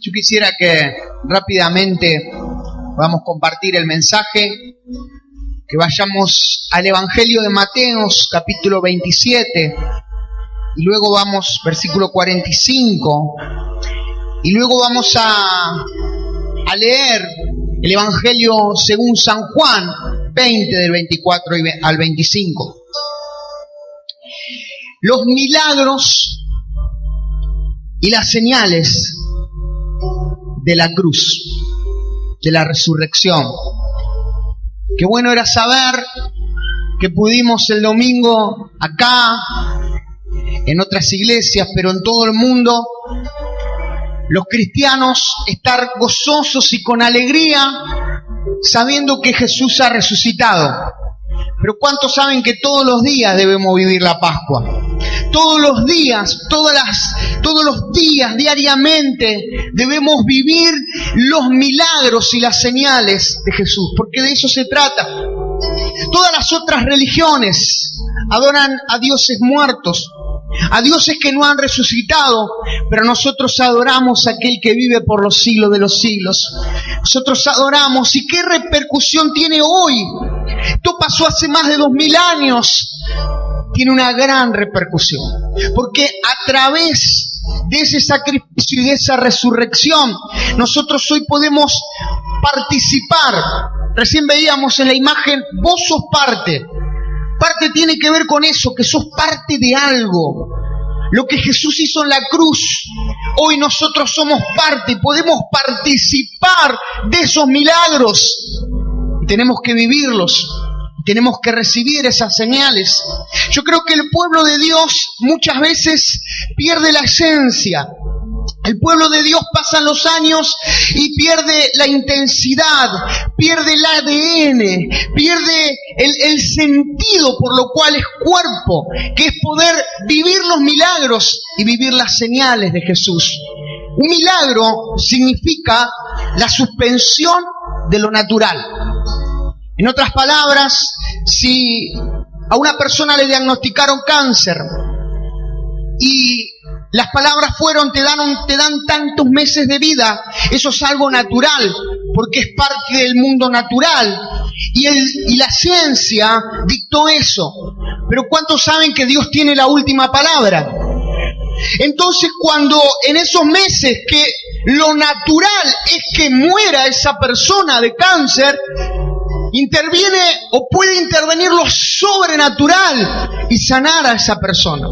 Yo quisiera que rápidamente podamos compartir el mensaje, que vayamos al Evangelio de Mateo, capítulo 27, y luego vamos, versículo 45, y luego vamos a leer el Evangelio según San Juan 20, del 24 al 25. Los milagros y las señales de la cruz, de la resurrección. Qué bueno era saber que pudimos el domingo acá, en otras iglesias, pero en todo el mundo, los cristianos estar gozosos y con alegría, sabiendo que Jesús ha resucitado. Pero ¿cuántos saben que todos los días debemos vivir la Pascua? Todos los días, todos los días, diariamente, debemos vivir los milagros y las señales de Jesús, porque de eso se trata. Todas las otras religiones adoran a dioses muertos, a dioses que no han resucitado, pero nosotros adoramos a aquel que vive por los siglos de los siglos. Nosotros adoramos. ¿Y qué repercusión tiene hoy? Esto pasó hace más de 2000 años. Tiene una gran repercusión, porque a través de ese sacrificio y de esa resurrección, nosotros hoy podemos participar. Recién veíamos en la imagen, vos sos parte. Parte tiene que ver con eso, que sos parte de algo. Lo que Jesús hizo en la cruz, hoy nosotros somos parte, podemos participar de esos milagros. Y tenemos que vivirlos, tenemos que recibir esas señales. Yo creo que el pueblo de Dios muchas veces pierde la esencia. El pueblo de Dios pasan los años y pierde la intensidad, pierde el ADN, pierde el sentido por lo cual es cuerpo, que es poder vivir los milagros y vivir las señales de Jesús. Un milagro significa la suspensión de lo natural. En otras palabras, si a una persona le diagnosticaron cáncer y las palabras fueron, te dan tantos meses de vida, eso es algo natural, porque es parte del mundo natural. Y la ciencia dictó eso. Pero ¿cuántos saben que Dios tiene la última palabra? Entonces, cuando en esos meses que lo natural es que muera esa persona de cáncer, interviene o puede intervenir lo sobrenatural y sanar a esa persona.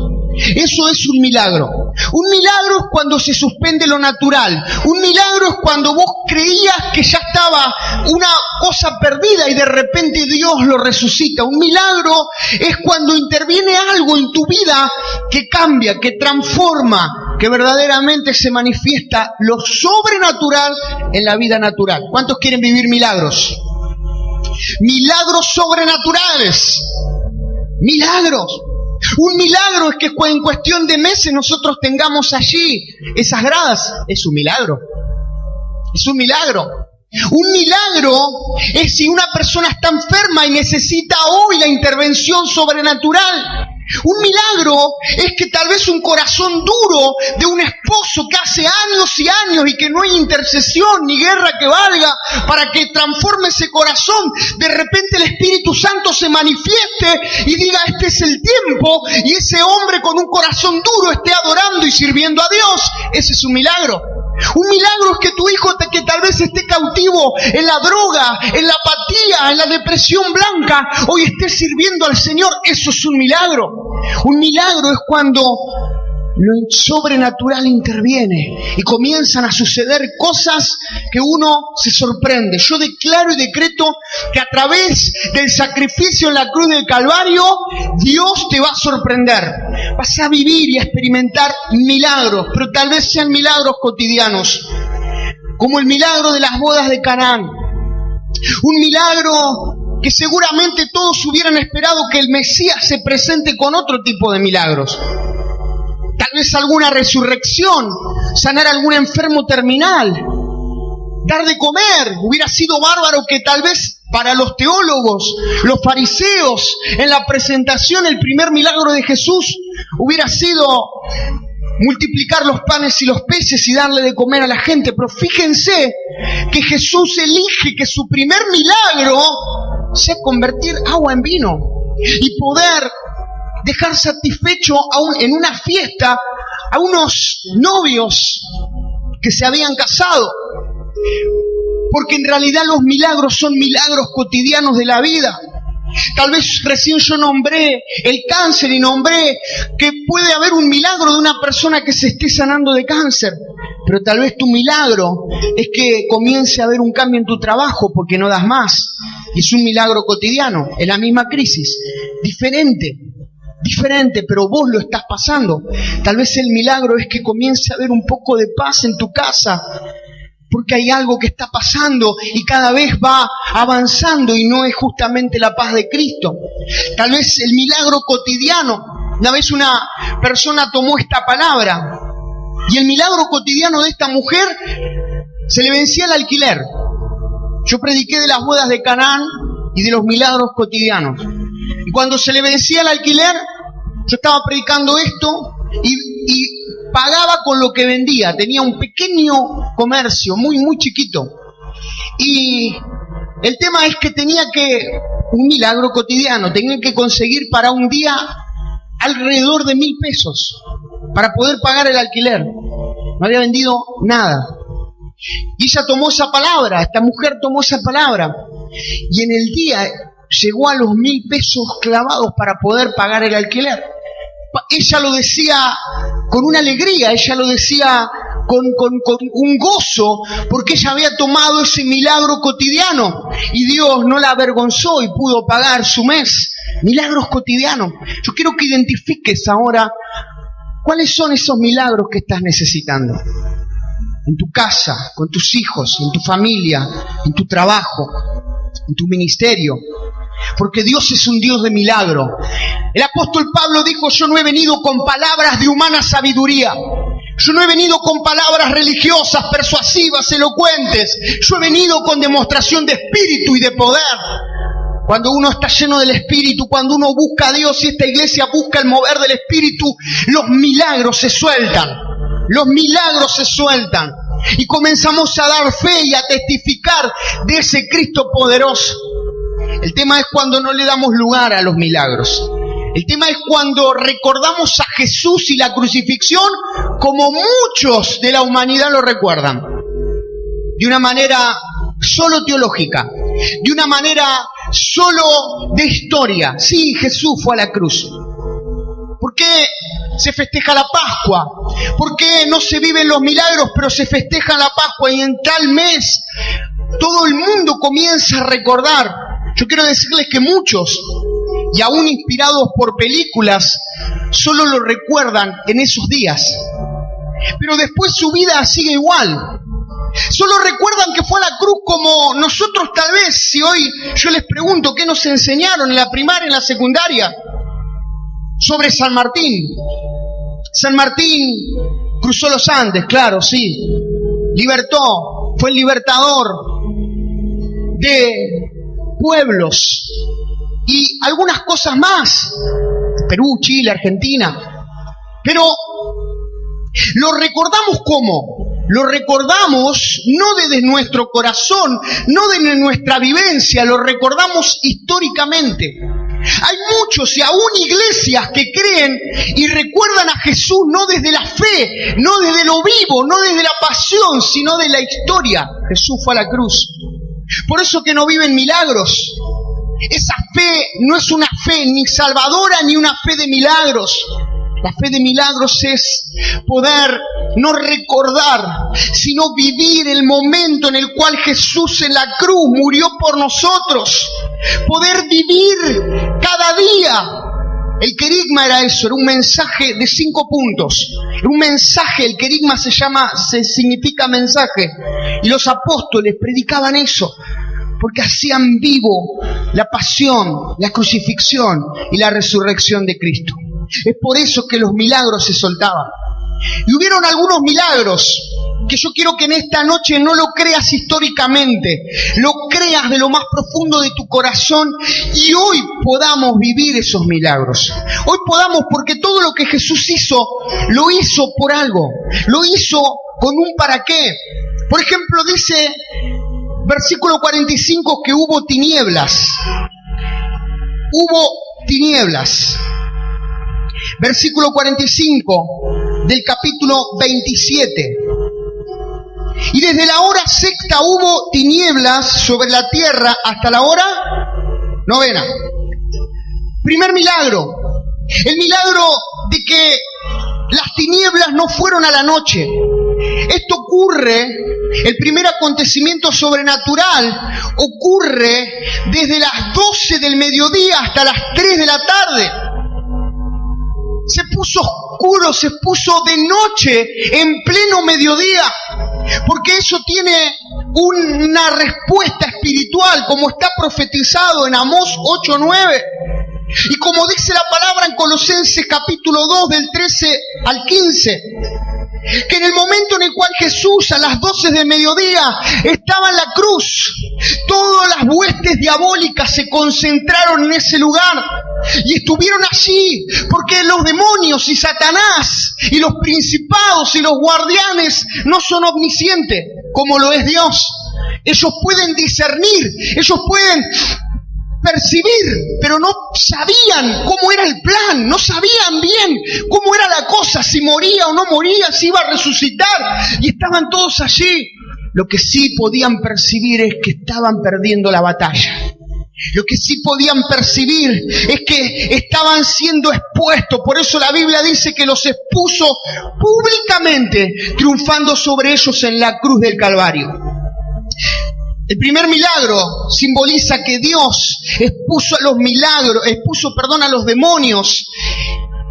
Eso es un milagro. Un milagro es cuando se suspende lo natural. Un milagro es cuando vos creías que ya estaba una cosa perdida y de repente Dios lo resucita. Un milagro es cuando interviene algo en tu vida que cambia, que transforma, que verdaderamente se manifiesta lo sobrenatural en la vida natural. ¿Cuántos quieren vivir milagros? Milagros sobrenaturales. Milagros. Un milagro es que en cuestión de meses nosotros tengamos allí esas gradas. Es un milagro. Es un milagro. Un milagro es si una persona está enferma y necesita hoy la intervención sobrenatural. Un milagro es que tal vez un corazón duro de un esposo que hace años y años y que no hay intercesión ni guerra que valga para que transforme ese corazón, de repente el Espíritu Santo se manifieste y diga este es el tiempo, y ese hombre con un corazón duro esté adorando y sirviendo a Dios. Ese es un milagro. Un milagro es que tu hijo que tal vez esté cautivo en la droga, en la apatía, en la depresión blanca, hoy esté sirviendo al Señor. Eso es un milagro. Un milagro es cuando lo sobrenatural interviene y comienzan a suceder cosas que uno se sorprende. Yo declaro y decreto que a través del sacrificio en la cruz del Calvario, Dios te va a sorprender. Vas a vivir y a experimentar milagros, pero tal vez sean milagros cotidianos, como el milagro de las bodas de Canaán. Un milagro que seguramente todos hubieran esperado que el Mesías se presente con otro tipo de milagros. Tal vez alguna resurrección, sanar a algún enfermo terminal, dar de comer. Hubiera sido bárbaro que tal vez para los teólogos, los fariseos, en la presentación el primer milagro de Jesús hubiera sido multiplicar los panes y los peces y darle de comer a la gente. Pero fíjense que Jesús elige que su primer milagro sea convertir agua en vino y poder dejar satisfecho en una fiesta a unos novios que se habían casado. Porque en realidad los milagros son milagros cotidianos de la vida. Tal vez recién yo nombré el cáncer y nombré que puede haber un milagro de una persona que se esté sanando de cáncer. Pero tal vez tu milagro es que comience a haber un cambio en tu trabajo porque no das más. Y es un milagro cotidiano, es la misma crisis. Diferente, pero vos lo estás pasando. Tal vez el milagro es que comience a haber un poco de paz en tu casa. Porque hay algo que está pasando y cada vez va avanzando y no es justamente la paz de Cristo. Tal vez el milagro cotidiano. Una vez una persona tomó esta palabra y el milagro cotidiano de esta mujer se le vencía el alquiler. Yo prediqué de las bodas de Canaán y de los milagros cotidianos. Y cuando se le vencía el alquiler, yo estaba predicando esto y pagaba con lo que vendía. Tenía un pequeño comercio, muy chiquito. Y el tema es que un milagro cotidiano, tenía que conseguir para un día alrededor de 1,000 pesos para poder pagar el alquiler. No había vendido nada. Y ella tomó esa palabra, esta mujer tomó esa palabra. Y en el día llegó a los 1,000 pesos clavados para poder pagar el alquiler. Ella lo decía con una alegría, ella lo decía con un gozo, porque ella había tomado ese milagro cotidiano y Dios no la avergonzó y pudo pagar su mes. Milagros cotidianos. Yo quiero que identifiques ahora cuáles son esos milagros que estás necesitando. En tu casa, con tus hijos, en tu familia, en tu trabajo, en tu ministerio. Porque Dios es un Dios de milagro. El apóstol Pablo dijo: yo no he venido con palabras de humana sabiduría. Yo no he venido con palabras religiosas, persuasivas, elocuentes. Yo he venido con demostración de espíritu y de poder. Cuando uno está lleno del Espíritu, cuando uno busca a Dios y esta iglesia busca el mover del Espíritu, los milagros se sueltan. Los milagros se sueltan. Y comenzamos a dar fe y a testificar de ese Cristo poderoso. El tema es cuando no le damos lugar a los milagros. El tema es cuando recordamos a Jesús y la crucifixión como muchos de la humanidad lo recuerdan. De una manera solo teológica, de una manera solo de historia. Sí, Jesús fue a la cruz. ¿Por qué se festeja la Pascua? ¿Por qué no se viven los milagros pero se festeja la Pascua y en tal mes todo el mundo comienza a recordar? Yo quiero decirles que muchos, y aún inspirados por películas, solo lo recuerdan en esos días. Pero después su vida sigue igual. Solo recuerdan que fue a la cruz como nosotros tal vez. Si hoy yo les pregunto qué nos enseñaron en la primaria, en la secundaria, sobre San Martín. San Martín cruzó los Andes, claro, sí. Libertó, fue el libertador de pueblos y algunas cosas más, Perú, Chile, Argentina. Pero lo recordamos ¿cómo? Lo recordamos no desde nuestro corazón, no desde nuestra vivencia, lo recordamos históricamente. Hay muchos y aún iglesias que creen y recuerdan a Jesús no desde la fe, no desde lo vivo, no desde la pasión, sino de la historia. Jesús fue a la cruz. Por eso que no viven milagros. Esa fe no es una fe ni salvadora ni una fe de milagros. La fe de milagros es poder no recordar, sino vivir el momento en el cual Jesús en la cruz murió por nosotros. Poder vivir cada día. El querigma era eso, era un mensaje de 5 puntos. Era un mensaje, el querigma significa mensaje. Y los apóstoles predicaban eso, porque hacían vivo la pasión, la crucifixión y la resurrección de Cristo. Es por eso que los milagros se soltaban. Y hubieron algunos milagros que yo quiero que en esta noche no lo creas históricamente, lo creas de lo más profundo de tu corazón y hoy podamos vivir esos milagros. Hoy podamos, porque todo lo que Jesús hizo, lo hizo por algo, lo hizo con un para qué. Por ejemplo, dice versículo 45 que hubo tinieblas. Hubo tinieblas. Versículo 45 del capítulo 27. Y desde la hora sexta hubo tinieblas sobre la tierra hasta la hora novena. Primer milagro. El milagro de que las tinieblas no fueron a la noche. Esto ocurre, el primer acontecimiento sobrenatural ocurre desde las 12 del mediodía hasta las 3 de la tarde. Se puso oscuro, se puso de noche en pleno mediodía, porque eso tiene una respuesta espiritual, como está profetizado en Amós 8:9. Y como dice la palabra en Colosenses capítulo 2 del 13 al 15, que en el momento en el cual Jesús a las 12 del mediodía estaba en la cruz, todas las huestes diabólicas se concentraron en ese lugar y estuvieron allí, porque los demonios y Satanás y los principados y los guardianes no son omniscientes como lo es Dios. Ellos pueden discernir, ellos pueden percibir, pero no sabían cómo era el plan, no sabían bien cómo era la cosa, si moría o no moría, si iba a resucitar, y estaban todos allí. Lo que sí podían percibir es que estaban perdiendo la batalla. Lo que sí podían percibir es que estaban siendo expuestos. Por eso la Biblia dice que los expuso públicamente, triunfando sobre ellos en la cruz del Calvario. El primer milagro simboliza que Dios expuso a los demonios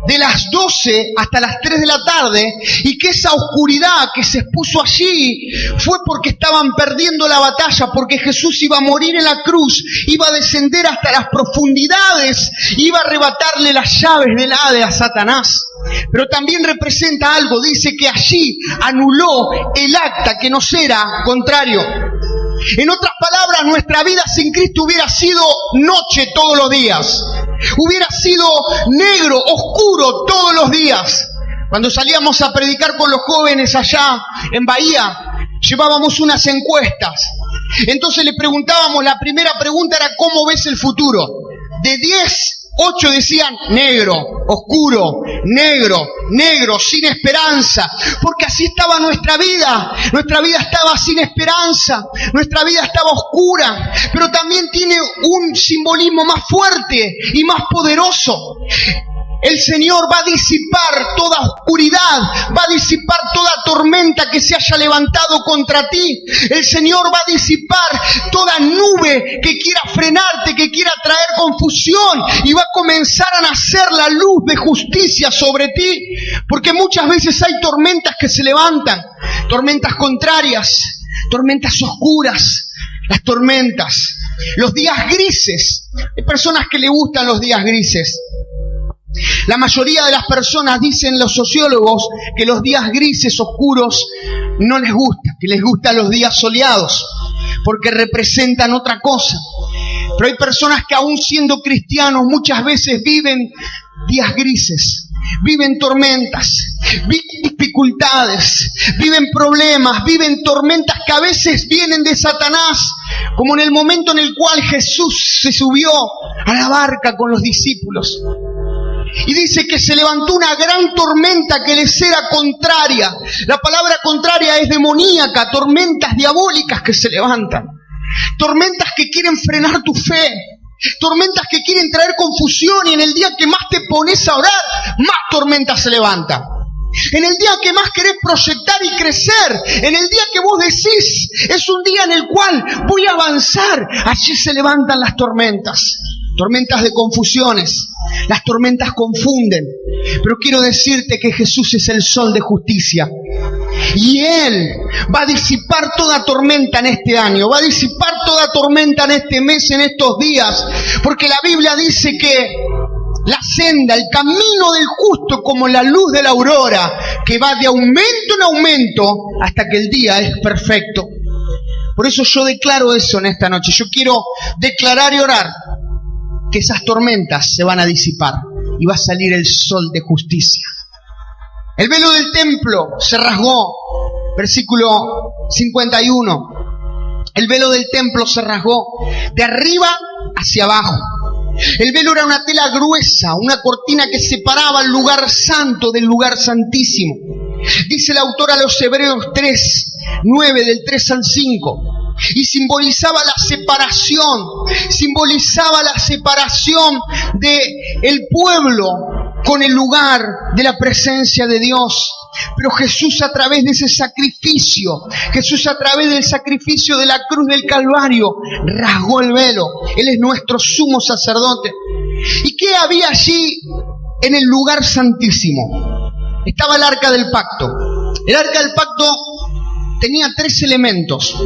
de las 12 hasta las 3 de la tarde, y que esa oscuridad que se expuso allí fue porque estaban perdiendo la batalla, porque Jesús iba a morir en la cruz, iba a descender hasta las profundidades, iba a arrebatarle las llaves del Hades a Satanás. Pero también representa algo, dice que allí anuló el acta que nos era contrario. En otras palabras, nuestra vida sin Cristo hubiera sido noche todos los días. Hubiera sido negro, oscuro todos los días. Cuando salíamos a predicar con los jóvenes allá en Bahía, llevábamos unas encuestas. Entonces le preguntábamos, la primera pregunta era: ¿cómo ves el futuro? De 10, 8 decían negro, oscuro, negro, sin esperanza. Porque así estaba nuestra vida. Nuestra vida estaba sin esperanza, nuestra vida estaba oscura. Pero también tiene un simbolismo más fuerte y más poderoso. El Señor va a disipar toda oscuridad, va a disipar toda tormenta que se haya levantado contra ti. El Señor va a disipar toda nube que quiera frenarte, que quiera traer confusión, y va a comenzar a nacer la luz de justicia sobre ti. Porque muchas veces hay tormentas que se levantan, tormentas contrarias, tormentas oscuras, las tormentas, los días grises. Hay personas que le gustan los días grises. La mayoría de las personas, dicen los sociólogos, que los días grises, oscuros, no les gusta, que les gustan los días soleados, porque representan otra cosa. Pero hay personas que, aún siendo cristianos, muchas veces viven días grises, viven tormentas, viven dificultades, viven problemas, viven tormentas que a veces vienen de Satanás, como en el momento en el cual Jesús se subió a la barca con los discípulos. Y dice que se levantó una gran tormenta que les era contraria. La palabra contraria es demoníaca, tormentas diabólicas que se levantan. Tormentas que quieren frenar tu fe. Tormentas que quieren traer confusión, y en el día que más te pones a orar, más tormentas se levantan. En el día que más querés proyectar y crecer, en el día que vos decís, es un día en el cual voy a avanzar, allí se levantan las tormentas. Tormentas de confusiones. Las tormentas confunden. Pero quiero decirte que Jesús es el sol de justicia. Y Él va a disipar toda tormenta en este año. Va a disipar toda tormenta en este mes, en estos días. Porque la Biblia dice que la senda, el camino del justo como la luz de la aurora, que va de aumento en aumento hasta que el día es perfecto. Por eso yo declaro eso en esta noche. Yo quiero declarar y orar que esas tormentas se van a disipar y va a salir el sol de justicia. El velo del templo se rasgó, versículo 51. El velo del templo se rasgó de arriba hacia abajo. El velo era una tela gruesa, una cortina que separaba el lugar santo del lugar santísimo. Dice el autor a los Hebreos 3:9, del 3 al 5. Y simbolizaba la separación de el pueblo con el lugar de la presencia de Dios. Pero Jesús, a través de ese sacrificio, Jesús a través del sacrificio de la cruz del Calvario, rasgó el velo. Él es nuestro sumo sacerdote. ¿Y qué había allí en el lugar santísimo? Estaba el arca del pacto. El arca del pacto tenía 3 elementos.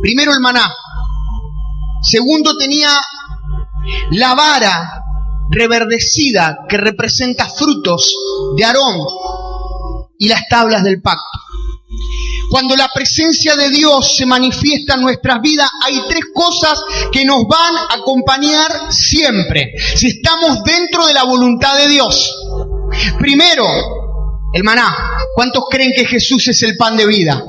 Primero, el maná. Segundo, tenía la vara reverdecida que representa frutos de Aarón y las tablas del pacto. Cuando la presencia de Dios se manifiesta en nuestras vidas, hay 3 cosas que nos van a acompañar siempre, si estamos dentro de la voluntad de Dios. Primero, el maná. ¿Cuántos creen que Jesús es el pan de vida?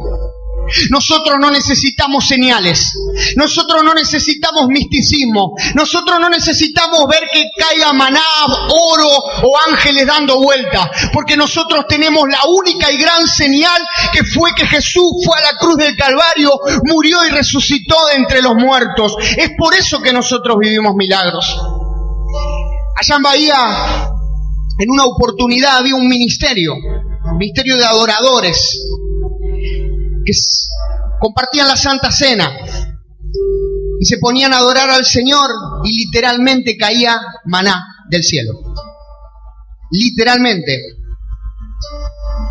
Nosotros no necesitamos señales, nosotros no necesitamos misticismo, nosotros no necesitamos ver que caiga maná, oro o ángeles dando vueltas, porque nosotros tenemos la única y gran señal, que fue que Jesús fue a la cruz del Calvario, murió y resucitó de entre los muertos. Es por eso que nosotros vivimos milagros. Allá en Bahía, en una oportunidad había un ministerio de adoradores, que compartían la Santa Cena y se ponían a adorar al Señor, y literalmente caía maná del cielo. Literalmente.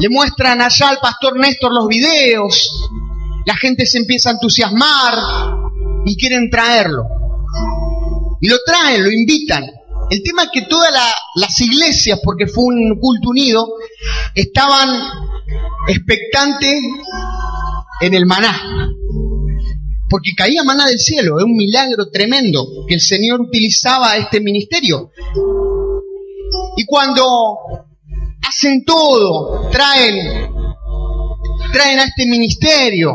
Le muestran allá al pastor Néstor los videos, la gente se empieza a entusiasmar y quieren traerlo. Y lo traen, lo invitan. El tema es que todas las iglesias, porque fue un culto unido, estaban expectantes en el maná, porque caía maná del cielo. Es un milagro tremendo que el Señor utilizaba este ministerio. Y cuando hacen todo, traen a este ministerio,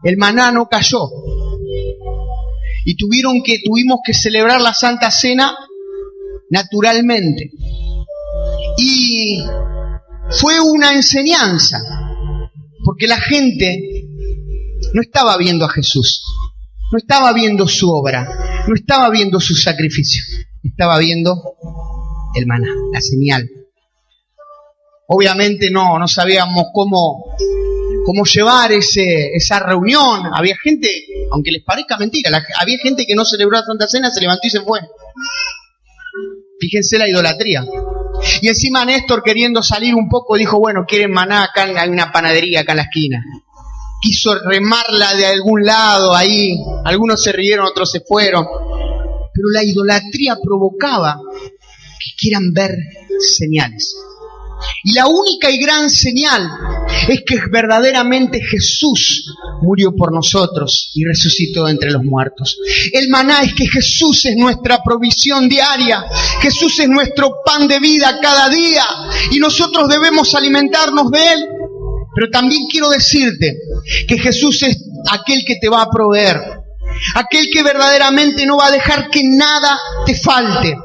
el maná no cayó, y tuvimos que celebrar la Santa Cena naturalmente. Y fue una enseñanza, porque la gente no estaba viendo a Jesús, no estaba viendo su obra, no estaba viendo su sacrificio, estaba viendo el maná, la señal. Obviamente no sabíamos cómo llevar esa reunión. Había gente, aunque les parezca mentira, había gente que no celebró la Santa Cena, se levantó y se fue. Fíjense la idolatría. Y encima Néstor, queriendo salir un poco, dijo, bueno, quieren maná, acá hay una panadería acá en la esquina. Quiso remarla de algún lado ahí, algunos se rieron, otros se fueron. Pero la idolatría provocaba que quieran ver señales. Y la única y gran señal es que verdaderamente Jesús murió por nosotros y resucitó de entre los muertos. El maná es que Jesús es nuestra provisión diaria, Jesús es nuestro pan de vida cada día, y nosotros debemos alimentarnos de Él. Pero también quiero decirte que Jesús es aquel que te va a proveer, aquel que verdaderamente no va a dejar que nada te falte,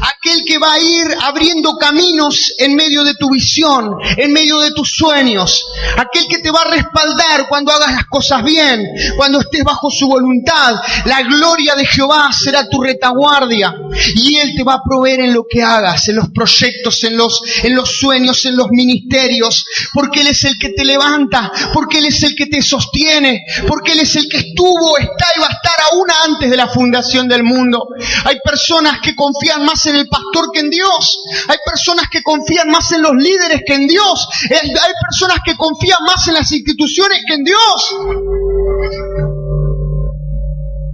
aquel que va a ir abriendo caminos en medio de tu visión, en medio de tus sueños, aquel que te va a respaldar cuando hagas las cosas bien, cuando estés bajo su voluntad. La gloria de Jehová será tu retaguardia, y Él te va a proveer en lo que hagas, en los proyectos, en los sueños, en los ministerios, porque Él es el que te levanta, porque Él es el que te sostiene, porque Él es el que estuvo, está y va a estar aún antes de la fundación del mundo. Hay personas que confían más en el pastor que en Dios. Hay personas que confían más en los líderes que en Dios. Hay personas que confían más en las instituciones que en Dios.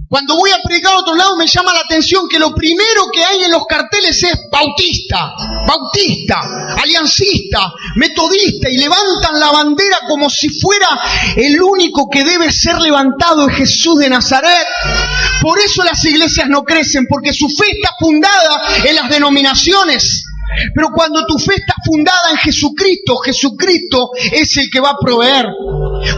Cuando voy a predicar a otro lado me llama la atención que lo primero que hay en los carteles es bautista, aliancista, metodista, y levantan la bandera como si fuera el único que debe ser levantado, es Jesús de Nazaret. Por eso las iglesias no crecen, porque su fe está fundada en las denominaciones. Pero cuando tu fe está fundada en Jesucristo, Jesucristo es el que va a proveer.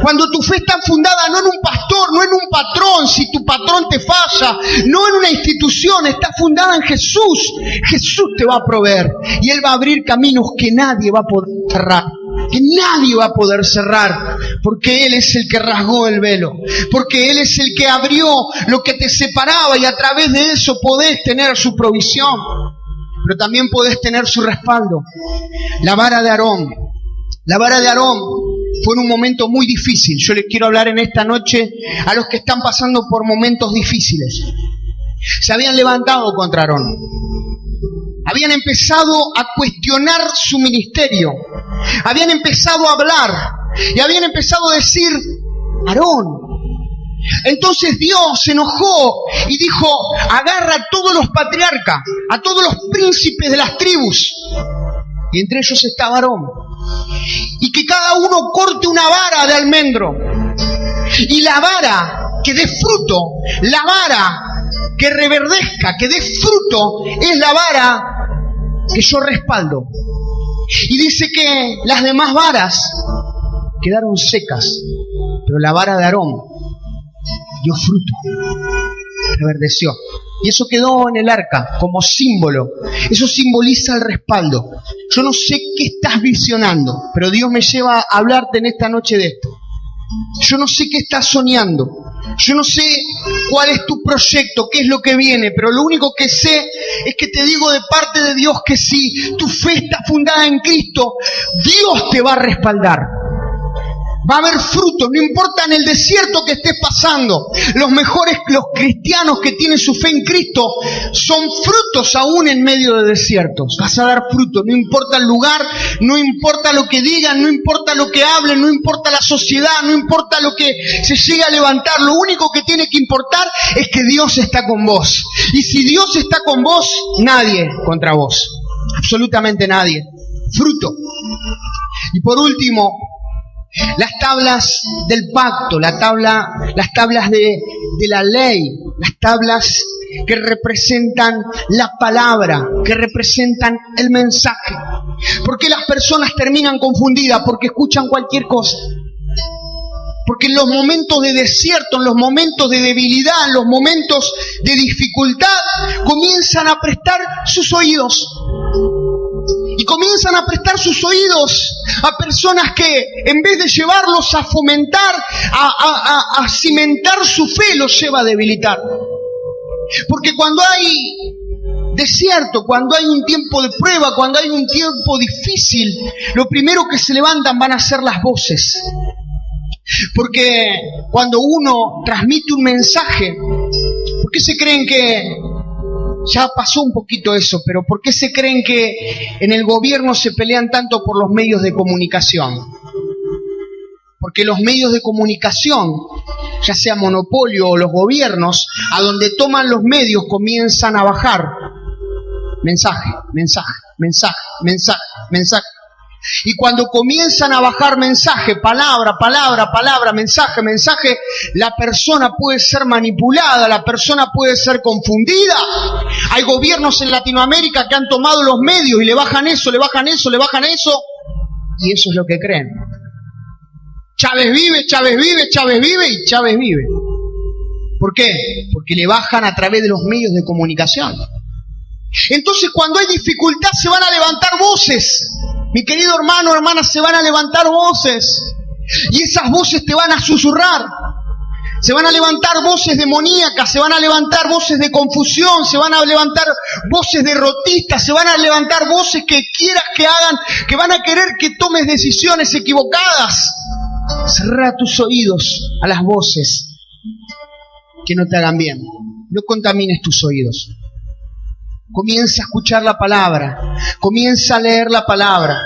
Cuando tu fe está fundada no en un pastor, no en un patrón, si tu patrón te falla, no en una institución, está fundada en Jesús. Jesús te va a proveer y Él va a abrir caminos que nadie va a poder cerrar. Que nadie va a poder cerrar, porque Él es el que rasgó el velo, porque Él es el que abrió lo que te separaba, y a través de eso podés tener su provisión. Pero también podés tener su respaldo. La vara de Aarón. La vara de Aarón fue en un momento muy difícil. Yo les quiero hablar en esta noche a los que están pasando por momentos difíciles. Se habían levantado contra Aarón. Habían empezado a cuestionar su ministerio. Habían empezado a hablar. Y habían empezado a decir: Aarón. Entonces Dios se enojó y dijo: agarra a todos los patriarcas, a todos los príncipes de las tribus, y entre ellos estaba Aarón, y que cada uno corte una vara de almendro, y la vara que dé fruto, la vara que reverdezca, que dé fruto, es la vara que yo respaldo. Y dice que las demás varas quedaron secas, pero la vara de Aarón dio fruto, reverdeció. Y eso quedó en el arca como símbolo. Eso simboliza el respaldo. Yo no sé qué estás visionando, pero Dios me lleva a hablarte en esta noche de esto. Yo no sé qué estás soñando. Yo no sé cuál es tu proyecto, qué es lo que viene, pero lo único que sé es que te digo de parte de Dios que si tu fe está fundada en Cristo, Dios te va a respaldar. Va a haber frutos, no importa en el desierto que estés pasando. Los cristianos que tienen su fe en Cristo son frutos aún en medio de desiertos. Vas a dar frutos, no importa el lugar, no importa lo que digan, no importa lo que hablen, no importa la sociedad, no importa lo que se llegue a levantar. Lo único que tiene que importar es que Dios está con vos. Y si Dios está con vos, nadie contra vos. Absolutamente nadie. Fruto. Y por último, las tablas del pacto, las tablas de la ley, las tablas que representan la palabra, que representan el mensaje. ¿Por qué las personas terminan confundidas? Porque escuchan cualquier cosa. Porque en los momentos de desierto, en los momentos de debilidad, en los momentos de dificultad, comienzan a prestar sus oídos. Y comienzan a prestar sus oídos a personas que, en vez de llevarlos a fomentar, a cimentar su fe, los lleva a debilitar. Porque cuando hay desierto, cuando hay un tiempo de prueba, cuando hay un tiempo difícil, lo primero que se levantan van a ser las voces. Porque cuando uno transmite un mensaje, ¿por qué se creen que... Ya pasó un poquito eso, pero ¿por qué se creen que en el gobierno se pelean tanto por los medios de comunicación? Porque los medios de comunicación, ya sea monopolio o los gobiernos, a donde toman los medios comienzan a bajar mensaje, mensaje, mensaje, mensaje, mensaje. Y cuando comienzan a bajar mensaje, palabra, palabra, palabra, mensaje, mensaje, la persona puede ser manipulada, la persona puede ser confundida. Hay gobiernos en Latinoamérica que han tomado los medios y le bajan eso, le bajan eso, le bajan eso, y eso es lo que creen. Chávez vive, Chávez vive, Chávez vive y Chávez vive. ¿Por qué? Porque le bajan a través de los medios de comunicación. Entonces, cuando hay dificultad se van a levantar voces. Mi querido hermano, hermana, se van a levantar voces. Y esas voces te van a susurrar. Se van a levantar voces demoníacas, se van a levantar voces de confusión, se van a levantar voces derrotistas, se van a levantar voces que quieras que hagan, que van a querer que tomes decisiones equivocadas. Cerrá tus oídos a las voces que no te hagan bien. No contamines tus oídos. Comienza a escuchar la palabra, comienza a leer la palabra.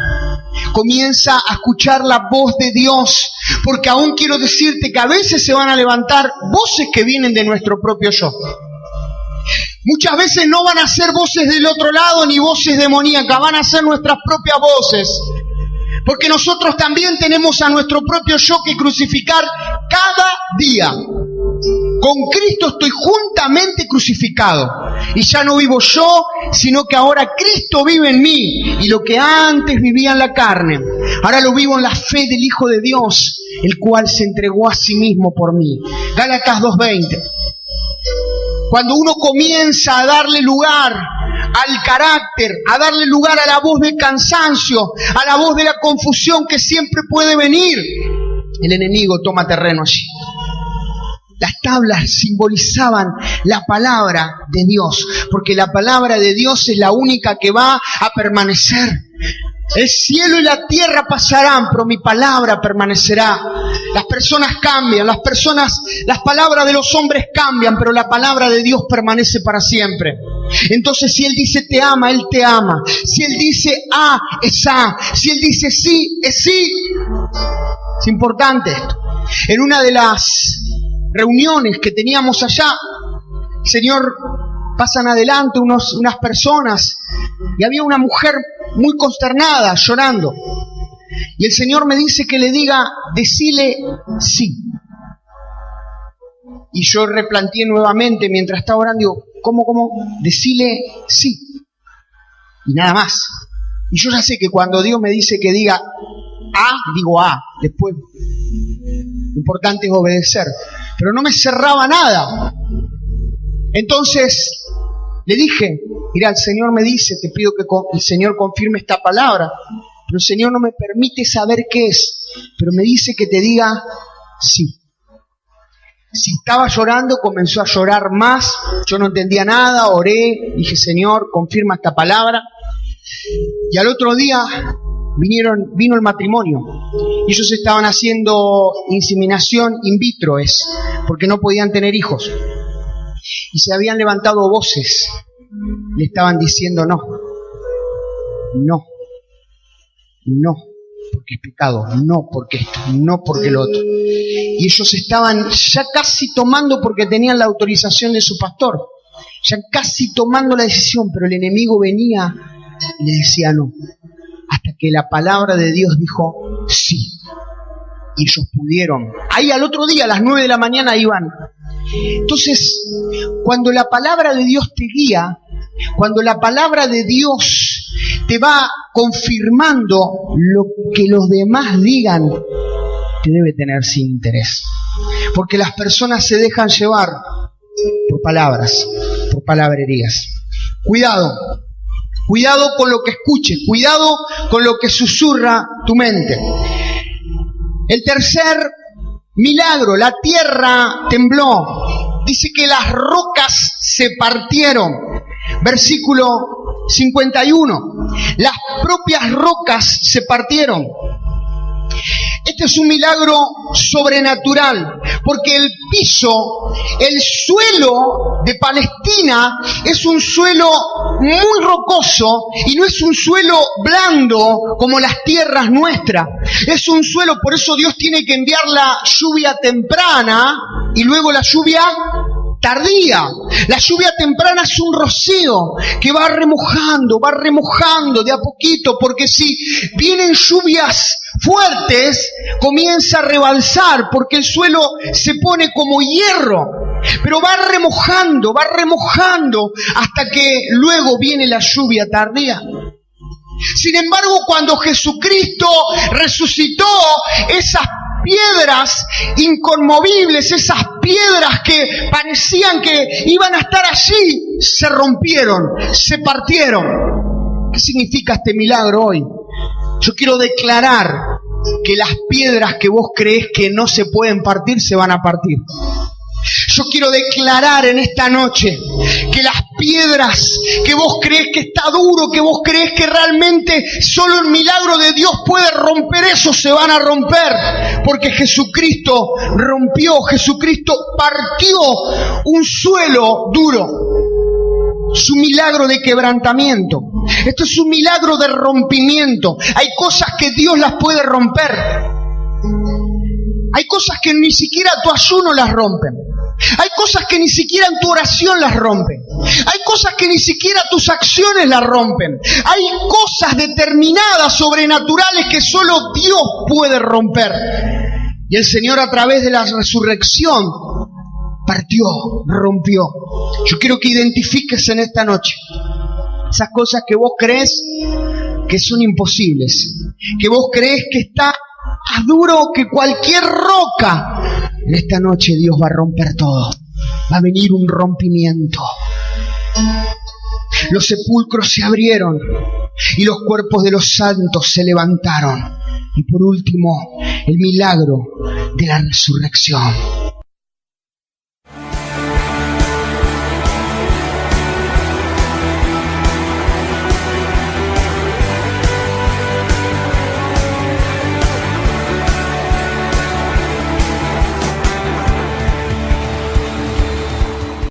Comienza a escuchar la voz de Dios, porque aún quiero decirte que a veces se van a levantar voces que vienen de nuestro propio yo. Muchas veces no van a ser voces del otro lado ni voces demoníacas, van a ser nuestras propias voces. Porque nosotros también tenemos a nuestro propio yo que crucificar cada día. Con Cristo estoy juntamente crucificado. Y ya no vivo yo, sino que ahora Cristo vive en mí. Y lo que antes vivía en la carne, ahora lo vivo en la fe del Hijo de Dios, el cual se entregó a sí mismo por mí. Gálatas 2:20. Cuando uno comienza a darle lugar al carácter, a darle lugar a la voz del cansancio, a la voz de la confusión que siempre puede venir, el enemigo toma terreno allí. Las tablas simbolizaban la palabra de Dios, porque la palabra de Dios es la única que va a permanecer. El cielo y la tierra pasarán, pero mi palabra permanecerá. Las personas cambian, las palabras de los hombres cambian, pero la palabra de Dios permanece para siempre. Entonces, si Él dice te ama, Él te ama. Si Él dice A, es A. Si Él dice sí, es sí. Es importante esto. En una de las reuniones que teníamos allá, el Señor pasan adelante unas personas y había una mujer muy consternada, llorando. Y el Señor me dice que le diga, decile sí. Y yo replanteé nuevamente mientras estaba orando, digo, ¿cómo? Decile sí. Y nada más. Y yo ya sé que cuando Dios me dice que diga A, digo A. Después, lo importante es obedecer. Pero no me cerraba nada. Entonces le dije, mira, el Señor me dice, te pido que el Señor confirme esta palabra, pero el Señor no me permite saber qué es, pero me dice que te diga sí. Si estaba llorando, comenzó a llorar más, yo no entendía nada, oré, dije, Señor, confirma esta palabra. Y al otro día vino el matrimonio, y ellos estaban haciendo inseminación in vitro, porque no podían tener hijos. Y se habían levantado voces, le estaban diciendo no, porque es pecado, no porque esto, no porque lo otro. Y ellos estaban ya casi tomando, porque tenían la autorización de su pastor, ya casi tomando la decisión, pero el enemigo venía y le decía no, hasta que la palabra de Dios dijo sí. Y ellos pudieron. Ahí al otro día, a las 9 de la mañana iban. Entonces, cuando la palabra de Dios te guía, cuando la palabra de Dios te va confirmando lo que los demás digan, te debe tener sin interés. Porque las personas se dejan llevar por palabras, por palabrerías. Cuidado con lo que escuches, cuidado con lo que susurra tu mente. El tercer milagro, la tierra tembló. Dice que las rocas se partieron. Versículo 51. Las propias rocas se partieron. Este es un milagro sobrenatural, porque el suelo de Palestina es un suelo muy rocoso y no es un suelo blando como las tierras nuestras. Es un suelo, por eso Dios tiene que enviar la lluvia temprana y luego la lluvia tardía. La lluvia temprana es un rocío que va remojando de a poquito, porque si vienen lluvias fuertes, comienza a rebalsar, porque el suelo se pone como hierro, pero va remojando, hasta que luego viene la lluvia tardía. Sin embargo, cuando Jesucristo resucitó, esas piedras inconmovibles, esas piedras que parecían que iban a estar allí, se rompieron, se partieron. ¿Qué significa este milagro hoy? Yo quiero declarar que las piedras que vos creés que no se pueden partir, se van a partir. Yo quiero declarar en esta noche que las piedras que vos creés que está duro, que vos creés que realmente solo el milagro de Dios puede romper eso, se van a romper. Porque Jesucristo partió un suelo duro. Su milagro de quebrantamiento. Esto es un milagro de rompimiento. Hay cosas que Dios las puede romper. Hay cosas que ni siquiera tu ayuno las rompen. Hay cosas que ni siquiera en tu oración las rompen. Hay cosas que ni siquiera tus acciones las rompen. Hay cosas determinadas, sobrenaturales, que solo Dios puede romper. Y el Señor, a través de la resurrección, partió, rompió. Yo quiero que identifiques en esta noche esas cosas que vos crees que son imposibles, que vos crees que está más duro que cualquier roca. En esta noche Dios va a romper todo. Va a venir un rompimiento. Los sepulcros se abrieron y los cuerpos de los santos se levantaron. Y por último, el milagro de la resurrección.